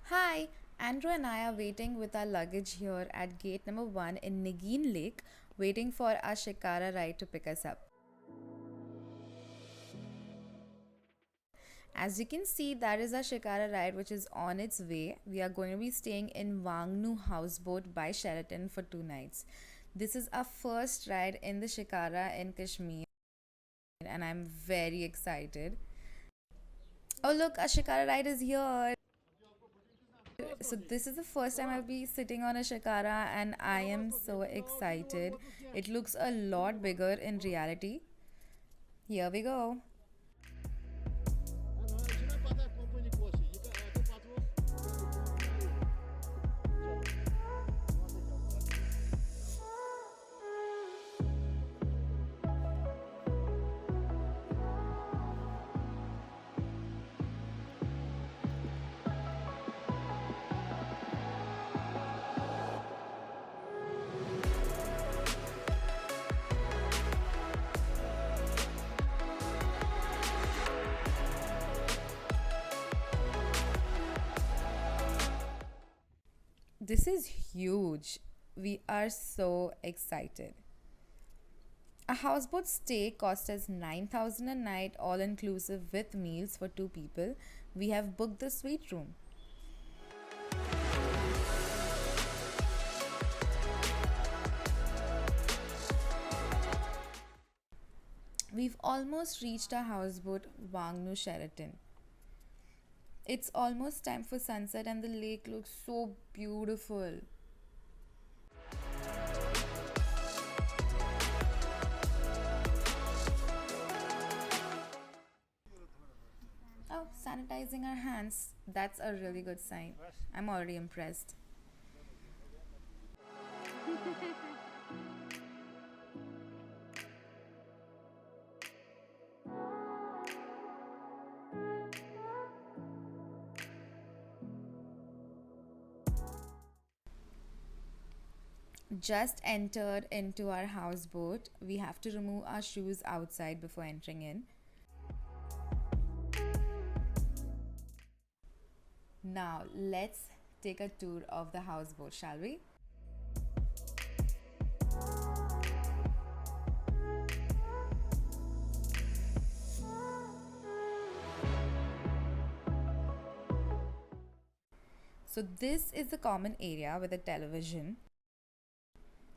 Hi, Andrew and I are waiting with our luggage here at gate number 1 in Nigeen Lake, waiting for our Shikara ride to pick us up. As you can see, that is our Shikara ride which is on its way. We are going to be staying in Wangnoo Houseboat by Sheraton for 2 nights. This is our first ride in the Shikara in Kashmir and I'm very excited. Oh look, our Shikara ride is here. So this is the first time I'll be sitting on a Shikara and I am so excited. It looks a lot bigger in reality. Here we go. This is huge. We are so excited. A houseboat stay cost us 9,000 a night, all inclusive with meals for 2 people. We have booked the suite room. We've almost reached our houseboat, Wangnoo Sheraton. It's almost time for sunset and the lake looks so beautiful. Oh, sanitizing our hands. That's a really good sign. I'm already impressed. Just entered into our houseboat. We have to remove our shoes outside before entering in. Now, let's take a tour of the houseboat, shall we? So, this is the common area with a television.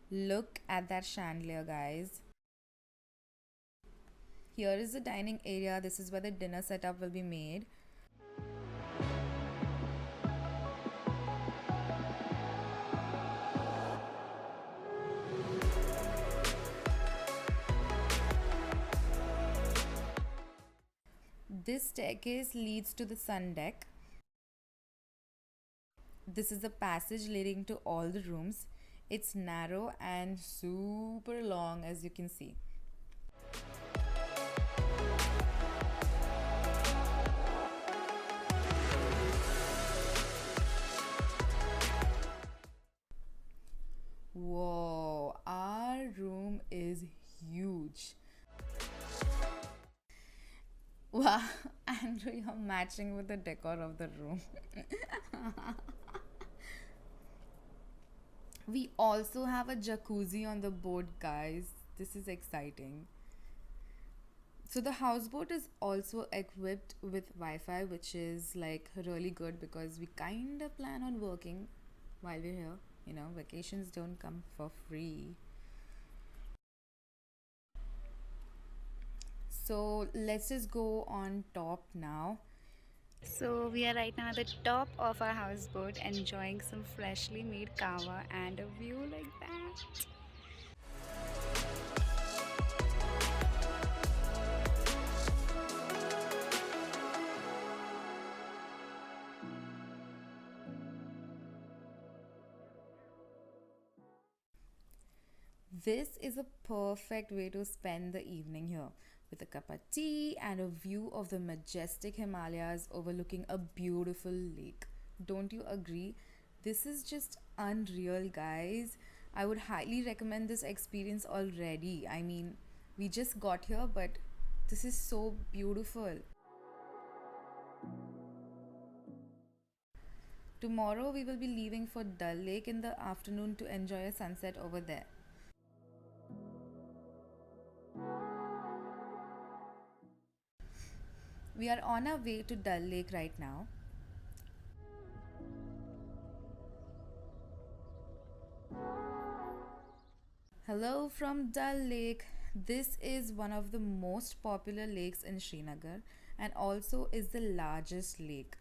Look at that chandelier, guys. Here is the dining area. This is where the dinner setup will be made. This staircase leads to the sun deck. This is the passage leading to all the rooms. It's narrow and super long, as you can see. Whoa, our room is huge. Wow, Andrew, you're matching with the decor of the room. We also have a jacuzzi on the boat, guys. This is exciting. So the houseboat is also equipped with Wi-Fi, which is like really good because we kind of plan on working while we're here. You know, vacations don't come for free. So let's just go on top now. So we are right now at the top of our houseboat enjoying some freshly made kava and a view like that. This is a perfect way to spend the evening here with a cup of tea and a view of the majestic Himalayas overlooking a beautiful lake. Don't you agree? This is just unreal, guys. I would highly recommend this experience already. I mean, we just got here, but this is so beautiful. Tomorrow we will be leaving for Dal Lake in the afternoon to enjoy a sunset over there. We are on our way to Dal Lake right now. Hello from Dal Lake. This is one of the most popular lakes in Srinagar and also is the largest lake.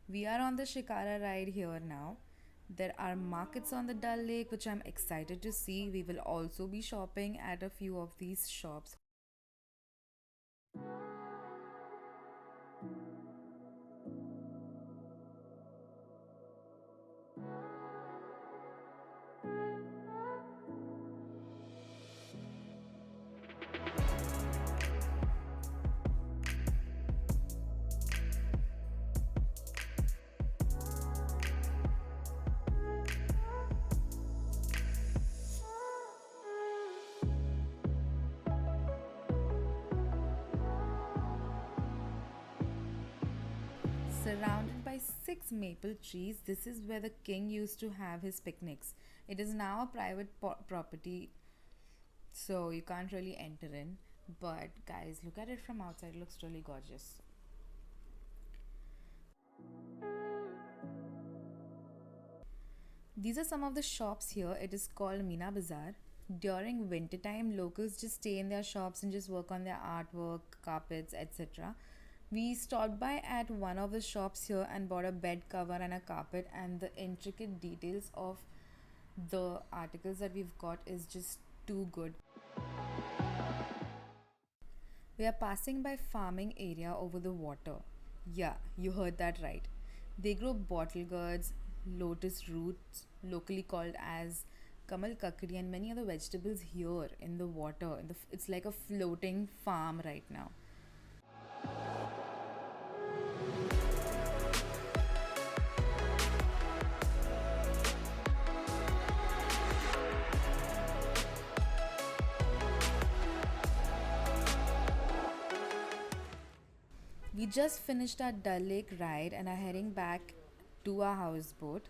We are on the Shikara ride here now. There are markets on the Dal Lake which I'm excited to see. We will also be shopping at a few of these shops. Surrounded by six maple trees, this is where the king used to have his picnics. It is now a private property, so you can't really enter in. But guys, look at it from outside, it looks really gorgeous. These are some of the shops here. It is called Meena Bazaar. During winter time, locals just stay in their shops and just work on their artwork, carpets, etc. We stopped by at one of the shops here and bought a bed cover and a carpet, and the intricate details of the articles that we've got is just too good. We are passing by farming area over the water. Yeah, you heard that right. They grow bottle gourds, lotus roots, locally called as kamal kakri, and many other vegetables here in the water. It's like a floating farm right now. We just finished our Dal Lake ride and are heading back to our houseboat.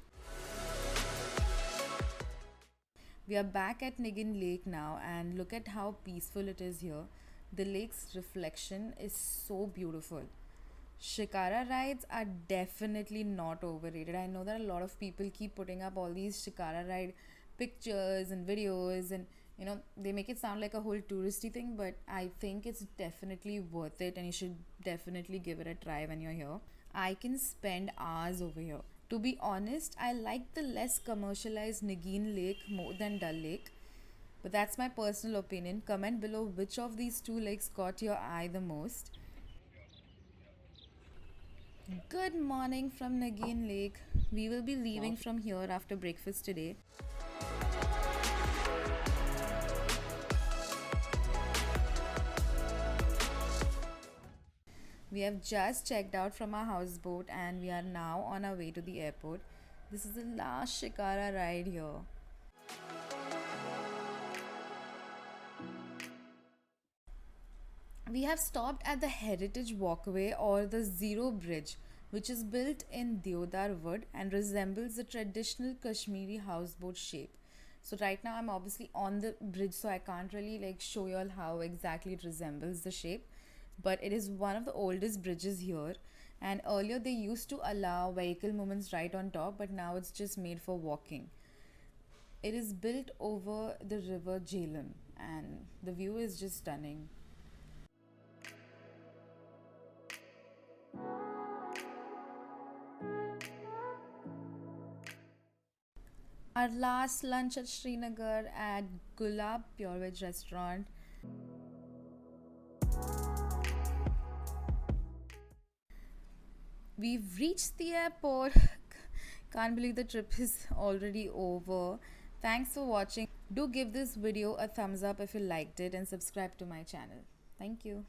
We are back at Nigeen Lake now, and look at how peaceful it is here. The lake's reflection is so beautiful. Shikara rides are definitely not overrated. I know that a lot of people keep putting up all these Shikara ride pictures and videos, and they make it sound like a whole touristy thing, but I think it's definitely worth it and you should definitely give it a try when you're here. I can spend hours over here. To be honest, I like the less commercialized Nigeen Lake more than Dal Lake, but that's my personal opinion. Comment below which of these two lakes caught your eye the most. Good morning from Nagin Lake. We will be leaving from here after breakfast today. We have just checked out from our houseboat and we are now on our way to the airport. This is the last Shikara ride here. We have stopped at the Heritage Walkway or the Zero Bridge, which is built in deodar wood and resembles the traditional Kashmiri houseboat shape. So right now I'm obviously on the bridge, so I can't really show you all how exactly it resembles the shape, but it is one of the oldest bridges here. And earlier they used to allow vehicle movements right on top, but now it's just made for walking. It is built over the river Jhelum and the view is just stunning. Our last lunch at Srinagar at Gulab Pure Veg restaurant. We've reached the airport. Can't believe the trip is already over. Thanks for watching. Do give this video a thumbs up if you liked it and subscribe to my channel. Thank you.